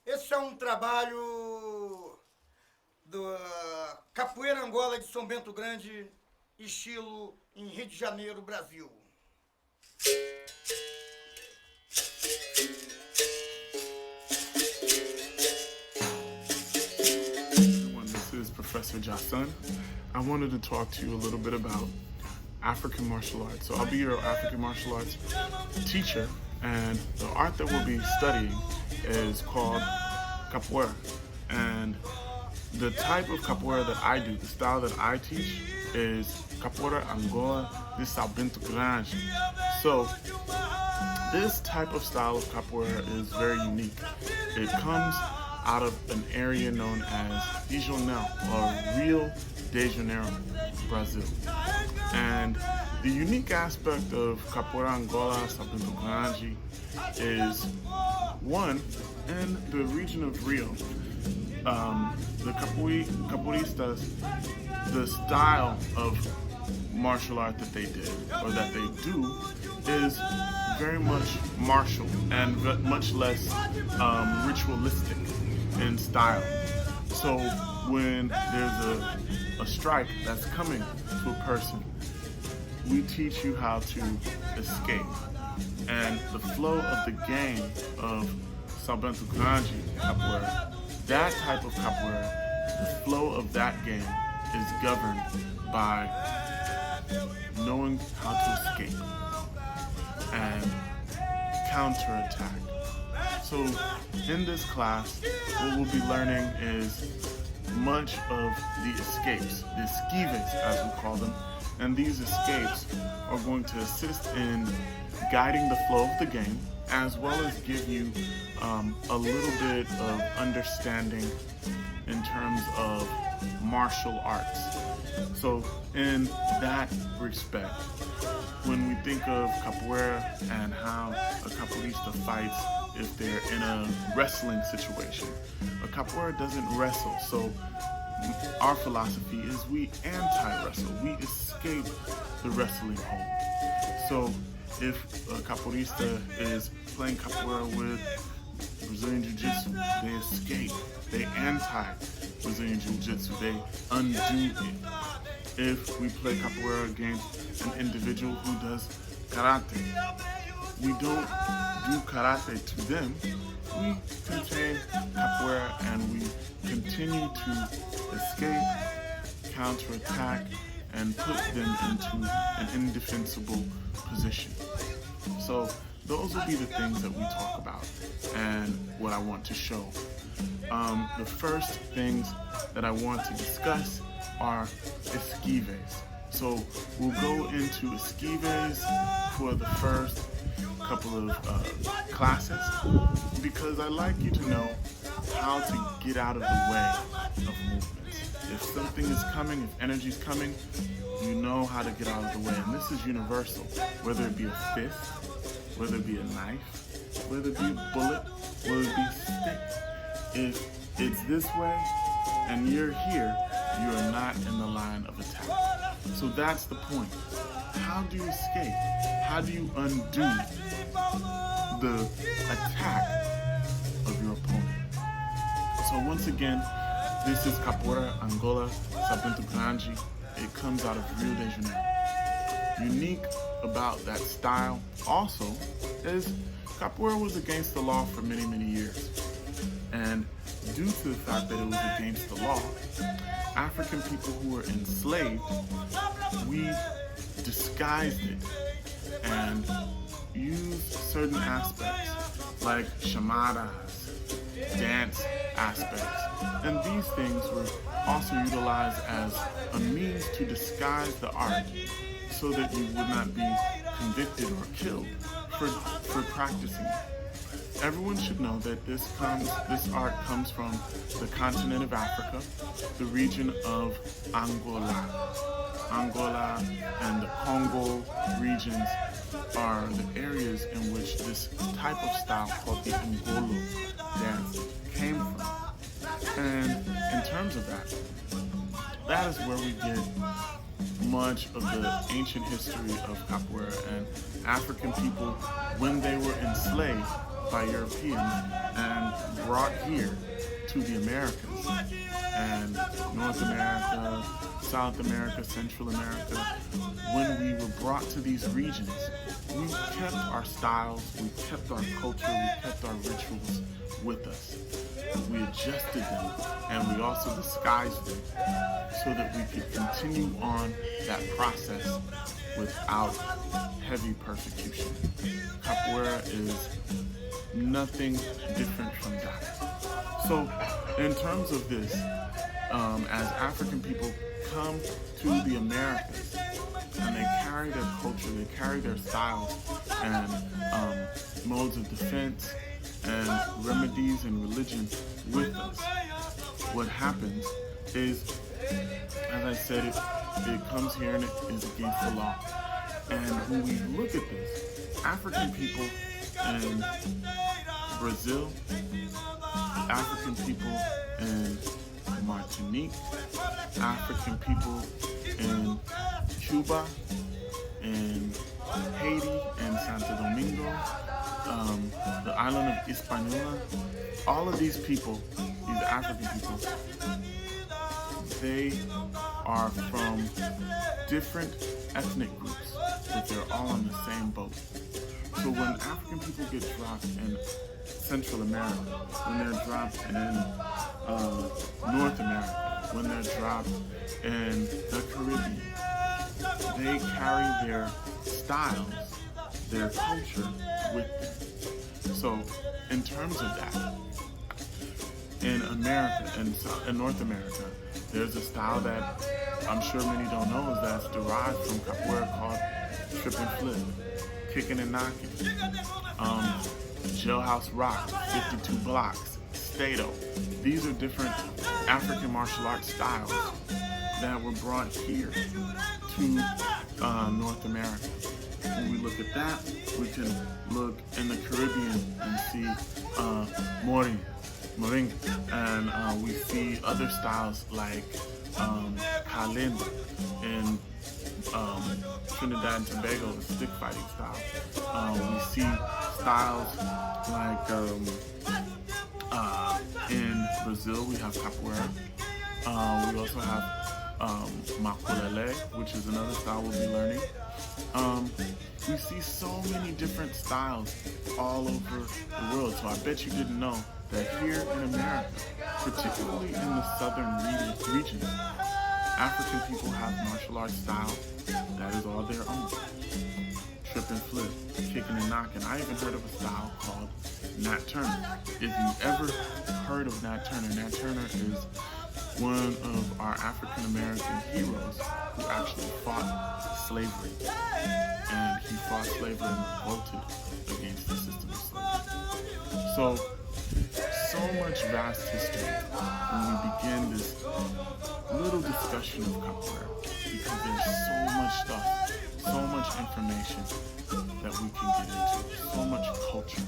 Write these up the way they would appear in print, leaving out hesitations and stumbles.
Esse é um trabalho do Capoeira Angola de São Bento Grande, estilo em Rio de Janeiro, Brasil. This is Professor Jason. I wanted to talk to you a little bit about African martial arts. So I'll be your African martial arts teacher, and the art that we'll be studying is called capoeira. And the type of capoeira that I do, the style that I teach, is capoeira Angola de São Bento Grande. So this type of style of capoeira is very unique. It comes out of an area known as Regional or Rio de Janeiro, Brazil. And the unique aspect of Capoeira Angola São Bento Grande is, one, in the region of Rio, the capoeiristas, the style of martial art that they did or that they do is very much martial and much less ritualistic in style. So when there's a strike that's coming to a person, we teach you how to escape. And the flow of the game of São Bento Grande capoeira, that type of capoeira, the flow of that game is governed by knowing how to escape and counterattack. So in this class, what we'll be learning is much of the escapes, the esquives as we call them, and these escapes are going to assist in guiding the flow of the game, as well as give you a little bit of understanding in terms of martial arts. So in that respect, when we think of capoeira and how a capoeirista fights if they're in a wrestling situation, a capoeira doesn't wrestle. So our philosophy is we anti-wrestle. We escape the wrestling hold. So if a capoeirista is playing capoeira with Brazilian Jiu-Jitsu, they escape. They anti-Brazilian Jiu-Jitsu. They undo it. If we play capoeira against an individual who does karate, we don't do karate to them. We contain capoeira and we continue to escape, counterattack, and put them into an indefensible position. So those will be the things that we talk about and what I want to show. The first things that I want to discuss are esquives. So we'll go into esquives for the first couple of classes, because I like you to know how to get out of the way of movements. If something is coming, if energy is coming, you know how to get out of the way. And this is universal, whether it be a fist, whether it be a knife, whether it be a bullet, whether it be a stick. If it's this way and you're here, you are not in the line of attack. So that's the point. How do you escape? How do you undo the attack of your opponent? So once again, this is Capoeira Angola São Bento Grande. It comes out of Rio de Janeiro. Unique about that style also is capoeira was against the law for many, many years. And due to the fact that it was against the law, African people who were enslaved, we disguised it and used certain aspects like chamadas, dance aspects. And these things were also utilized as a means to disguise the art so that you would not be convicted or killed for practicing it. Everyone should know that this art comes from the continent of Africa, the region of Angola. Angola and the Congo regions are the areas in which this type of style called the Ngolo dance came from. And in terms of that, that is where we get much of the ancient history of capoeira. And African people, when they were enslaved by Europeans and brought here to the Americas, and North America, South America, Central America, when we were brought to these regions, we kept our styles, we kept our culture, we kept our rituals with us. We adjusted them, and we also disguised them so that we could continue on that process without heavy persecution. Capoeira is nothing different from that. So in terms of this, as African people come to the Americas and they carry their culture, they carry their styles and modes of defense and remedies and religion with us, what happens is, as I said, it comes here and it is against the law. And when we look at this, African people in Brazil, African people in Martinique, African people in Cuba, in Haiti and Santo Domingo, the island of Hispaniola, all of these people, these African people, they are from different ethnic groups, but they're all on the same boat. So when African people get dropped in Central America, when they're dropped in North America, when they're dropped in the Caribbean, they carry their styles, their culture with them. So in terms of that, in America, in North America, there's a style that I'm sure many don't know is that's derived from capoeira called trip and flip, kicking and knocking, jailhouse rock, 52 blocks, stato. These are different African martial arts styles that were brought here to North America. When we look at that, we can look in the Caribbean and see Moringa, and we see other styles like Kalinda in Trinidad and Tobago, the stick fighting style. We see styles like in Brazil, we have capoeira. We also have maculele, which is another style we'll be learning. We see so many different styles all over the world. So I bet you didn't know that here in America, particularly in the southern region, African people have martial arts style that is all their own. Trip and flip, kicking and knocking. I even heard of a style called Nat Turner. If you ever heard of Nat Turner is one of our African American heroes who actually fought slavery. And he fought slavery and revolted against the system of slavery. So much vast history when we begin this little discussion of capoeira, because there's so much stuff, so much information that we can get into, so much culture.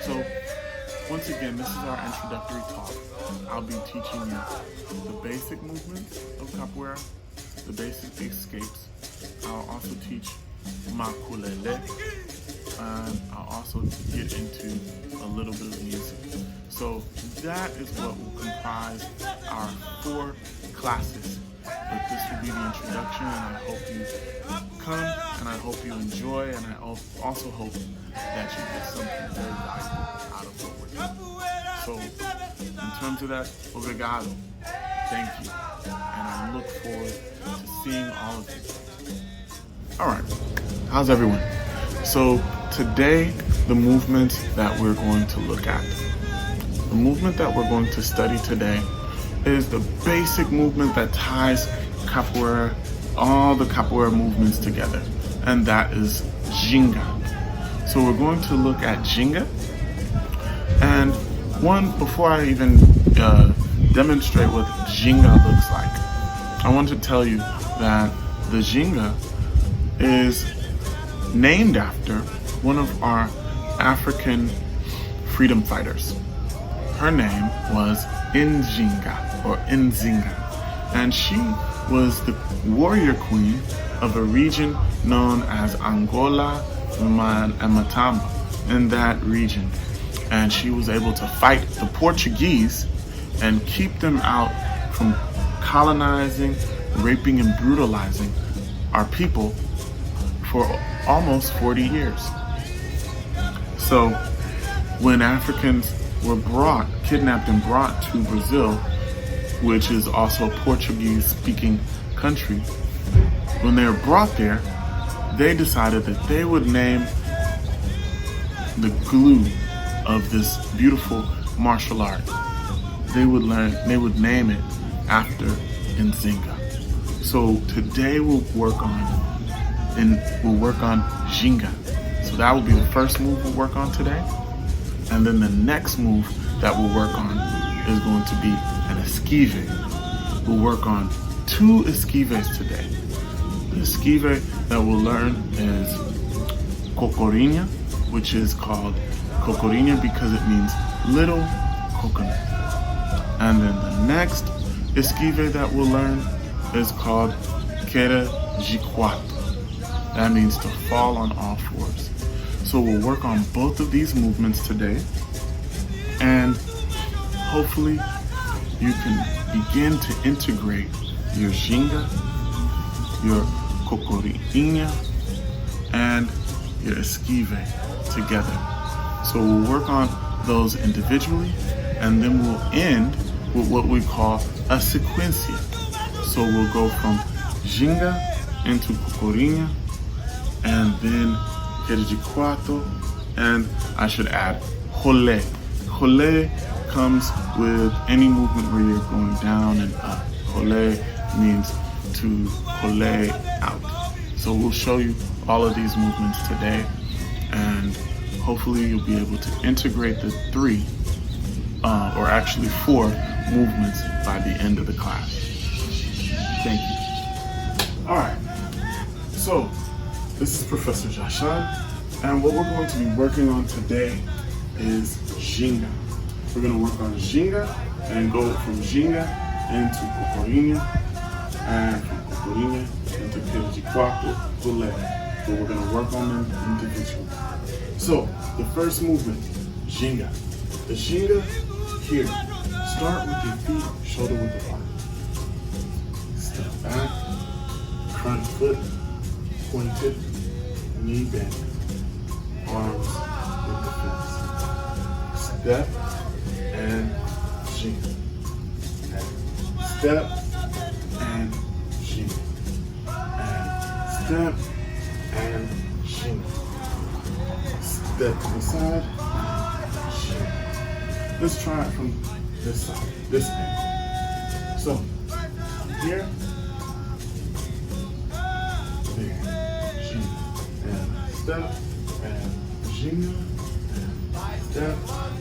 So once again, this is our introductory talk. I'll be teaching you the basic movements of capoeira, the basic escapes. I'll also teach maculele, and I'll also get into a little bit of music. So that is what will comprise our 4 classes. But this will be the introduction, and I hope you come, and I hope you enjoy, and I also hope that you get something very valuable out of what we're doing. So in terms of that, obrigado, thank you, and I look forward to seeing all of you. All right, how's everyone? So today, the movement that we're going to look at, the movement that we're going to study today is the basic movement that ties capoeira, all the capoeira movements together, and that is ginga. So we're going to look at ginga, and before I even demonstrate what ginga looks like, I want to tell you that the ginga is named after one of our African freedom fighters. Her name was Nzinga, and she was the warrior queen of a region known as Angola and Matamba in that region. and she was able to fight the Portuguese and keep them out from colonizing, raping, and brutalizing our people for almost 40 years. So when Africans were kidnapped and brought to Brazil, which is also a Portuguese-speaking country, when they were brought there, they decided that they would name the glue of this beautiful martial art. They would name it after Nzinga. So today we'll work on Ginga. So that will be the first move we'll work on today. And then the next move that we'll work on is going to be an esquive. We'll work on 2 esquives today. The esquive that we'll learn is cocorinha, which is called cocorinha because it means little coconut. And then the next esquive that we'll learn is called queda de quatro. That means to fall on all fours. So we'll work on both of these movements today, and hopefully you can begin to integrate your ginga, your cocorinha, and your esquive together. So we'll work on those individually, and then we'll end with what we call a sequencia. So we'll go from ginga into cocorinha, and then queda de quatro, and I should add rolê. Rolê comes with any movement where you're going down and up. Rolê means to rolê out. So we'll show you all of these movements today, and hopefully you'll be able to integrate the 3, or actually 4 movements by the end of the class. Thank you. All right, so this is Professor Jashan, and what we're going to be working on today is Ginga. We're going to work on Ginga and go from Ginga into cocorinha, and from cocorinha into queda de quatro, rolê. But we're going to work on them individually. So the first movement, Ginga. The Ginga here. Start with your feet shoulder width apart. Step back, front foot pointed, knee bent, arms with the fence. Step and Ginga. Step and Ginga. And step and Ginga. Step to the side, Ginga. Let's try it from this side, this end. So, here, there, Ginga. And step, and Ginga, and step,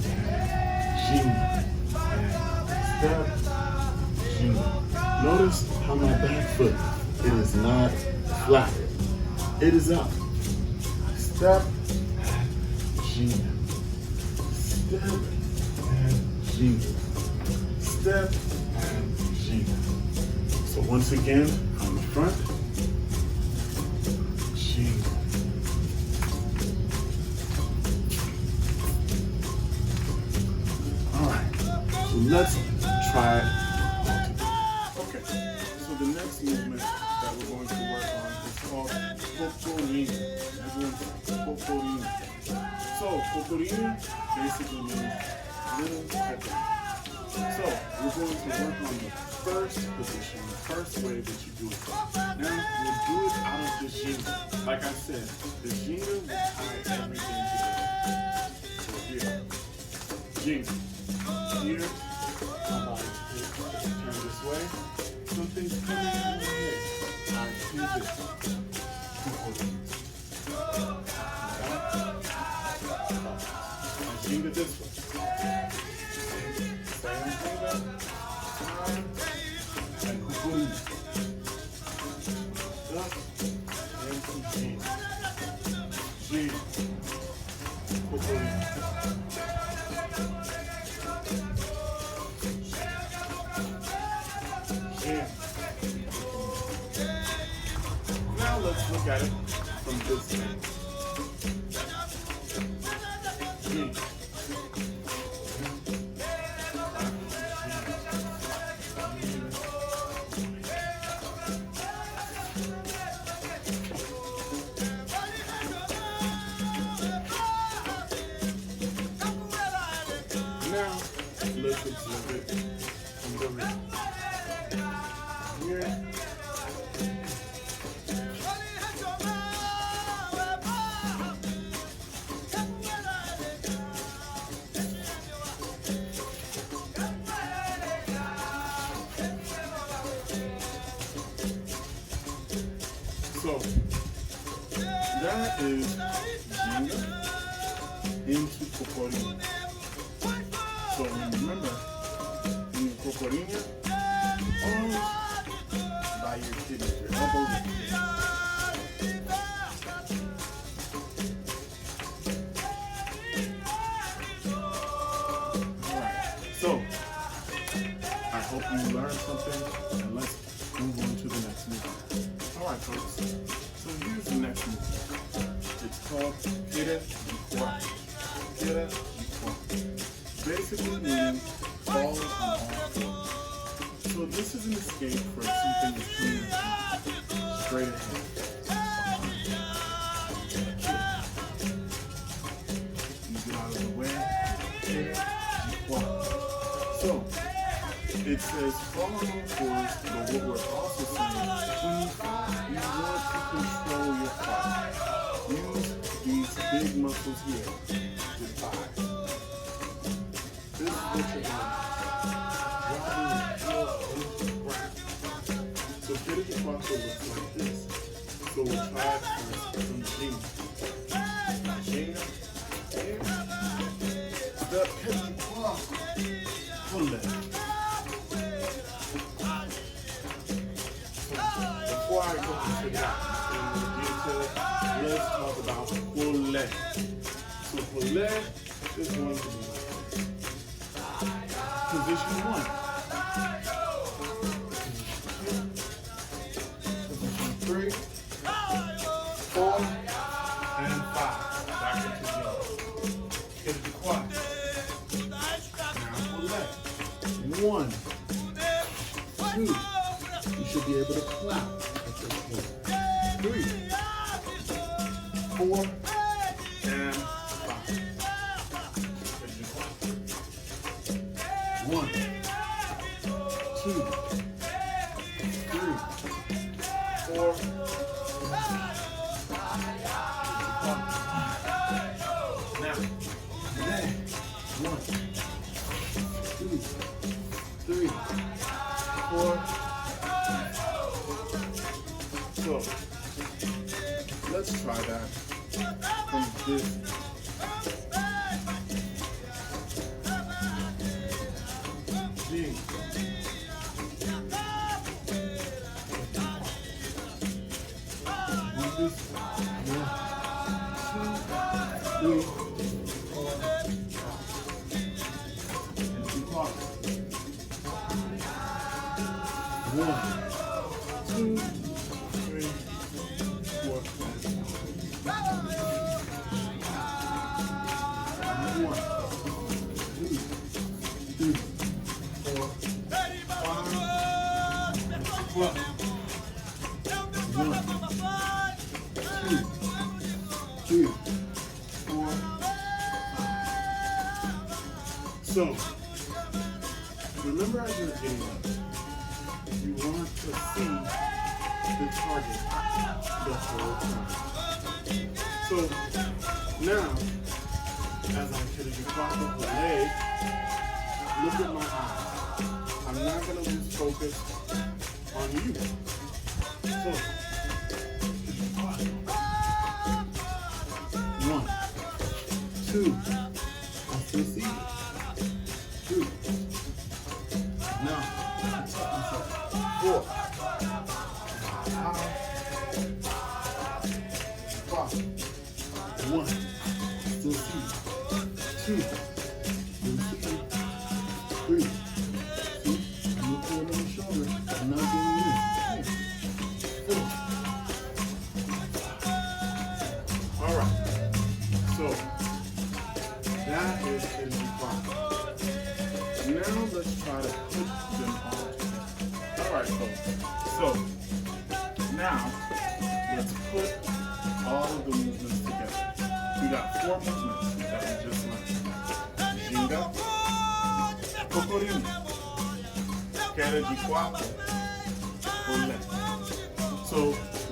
and Ginga, and step, Ginga. Notice how my back foot, it is not flat. It is up. Step, Ginga. Step and Ginga. Step and Ginga. So once again, on the front, Ginga. Alright, so let's try it all together. Okay, so the next movement that we're going to work on is called cocorinha. Everyone say cocorinha. So, cocorinha basically means little coconut. So, we're going to work on the first position, the first way that you do it. Now, we'll do it out of the ginga. Like I said, the ginga will tie everything together. So here, ginga. Here, my body turn this way. Something's coming in my head. I do this. Cocorinha. Ginga this way. Stay on ginga. And cocorinha. Up and to ginga. Ginga. Cocorinha. Ginga. Now let's look at it from this angle. Ginga. let's observe it from the rhythm. Here. So that is ginga into cocorinha. So remember, in your cocorinha, always by your kidneys, your elbows and kidneys. Alright, so I hope you learned something, and let's move on to the next movement. Alright folks, so here's the next movement. It's called Queda de Quatro. Queda de Quatro. Basically meaning fall on all fours. So this is an escape for something that's coming at you straight ahead. You get out of the way. Queda de Quatro. So it says fall on all fours, but what we're also saying, when you fall, you want to control your fall. Use these big muscles here to thigh. This is what you're doing. Driving your heel into the ground. So Queda de Quatro looks like this. So we'll try it first from Ginga. Ginga. Here. Step, Queda de Quatro. Pull that. Before I go into that, let's talk about Poulet. So Poulet is going to be position 1. Position 3, 4, and 5. Back into Ginga. Queda de Quatro. Now Poulet. 1, 2. You should be able to clap at this point. 3, 4, and 5. 1, 2, 3, 4. Now, today, 1, 2, 3, 4. So, let's try that from this. G. Do this. 1, 2, 3, 4, and 2 parts. 1, 2, 3, 4, 1, 2, 3, 4, 5, 12. 1, 2, 3, 4, 5. So, remember as you're getting up, you want to see the target the whole time. So now, as I'm hitting the top of the leg, look at my eyes. I'm not going to lose focus on you. So, 1, 2, I still see you. 3. Now, 4, 5, 1, still see you. 2, still see you. 3, see, I'm looking over my shoulder, I'm not doing this. 4. Alright, so that is in the box. Now let's try to put them all together. Alright folks, so now let's put all of the movements together. We got 4 movements that we just learned. Ginga, Cocorino. Queda de quatro. Olé. So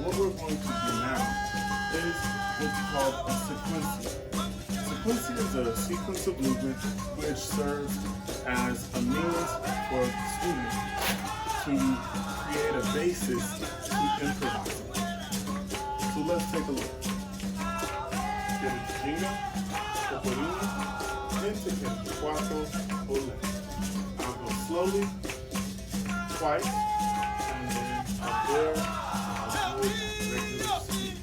what we're going to do now is what's called a sequencia. Sequencia is a sequence of movement which serves as a means for students to create a basis to improvise. So let's take a look. Ginga, Cocorino, into cuatro, ole. I'll go slowly, twice, and then I'll do regular speed.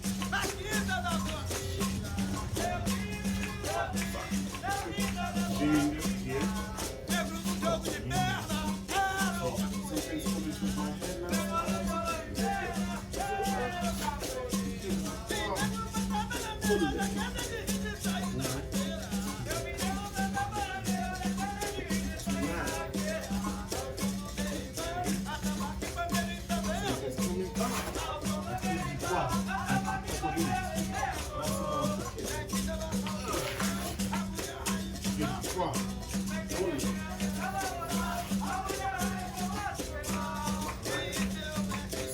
Ginga here.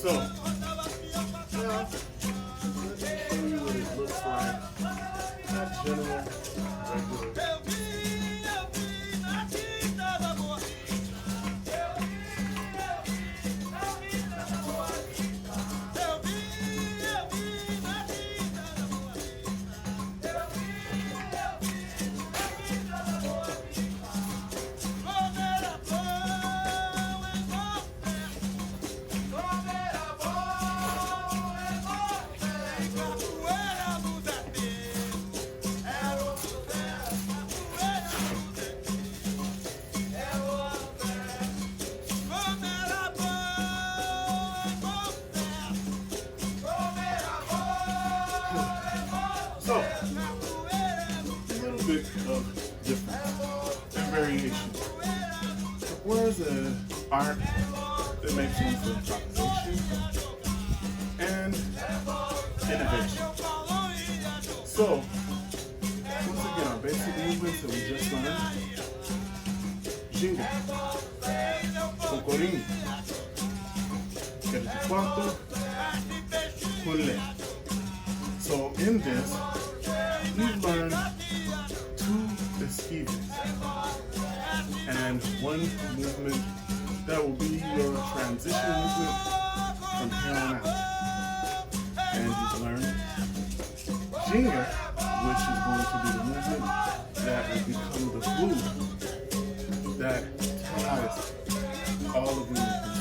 So, now, let's show you what it looks like. That general, regular. So, a little bit of difference and variation. Whereas an art that makes room for improvisation and innovation. So, once again, our basic movements that we just learned. Ginga, Cocorino, Queda de quatro, Olé. So in this, we've learned two esquives and one movement that will be your transition movement from here on out. And you've learned Ginga, which is going to be the movement that will become the glue that ties all of you